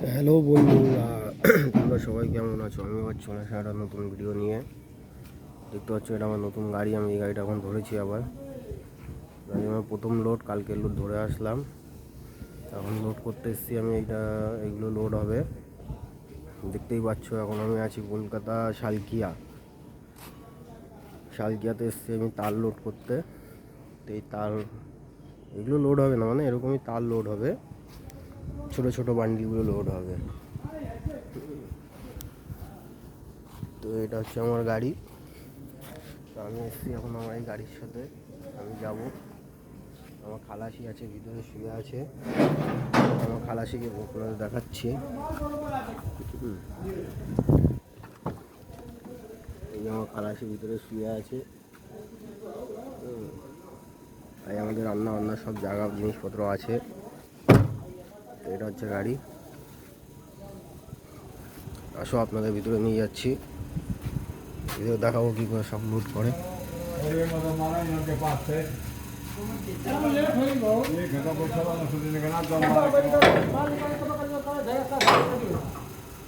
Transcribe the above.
Hello বন্ধুরা, তোমরা সবাই কেমন আছো? আমি আবার চলে আসি একটা নতুন ভিডিও নিয়ে। দেখতে পাচ্ছ, এটা আমার নতুন গাড়ি। আমি এই গাড়িটা এখন ধরেছি আবার। গাড়ি আমার প্রথম লোড, কালকে লোড ধরে আসলাম। এখন লোড করতে এসেছি আমি। এইগুলো লোড হবে। দেখতেই পাচ্ছ, এখন আমি আছি কলকাতা শালকিয়াতে এসেছি আমি তার লোড করতে। তো এই তার এগুলো লোড হবে না, মানে এরকমই তার লোড হবে, ছোট ছোট বান্ডিলগুলো লোড হবে। তো এটা হচ্ছে আমার গাড়ি। তো আমি এসেছি এখন আমার এই গাড়ির সাথে। আমি যাব। আমার খালাসি আছে, ভিতরে শুয়ে আছে। আমার খালাসিকে আপনাদের দেখাচ্ছি। এই যে আমার খালাসি ভিতরে শুয়ে আছে। আর আমাদের রান্না সব জায়গা জিনিসপত্র আছে। তো এটা হচ্ছে গাড়ি। আসো, আপনাদের ভিতরে নিয়ে যাচ্ছি। ভিতরে দেখাবো কী করে সব লুট করে।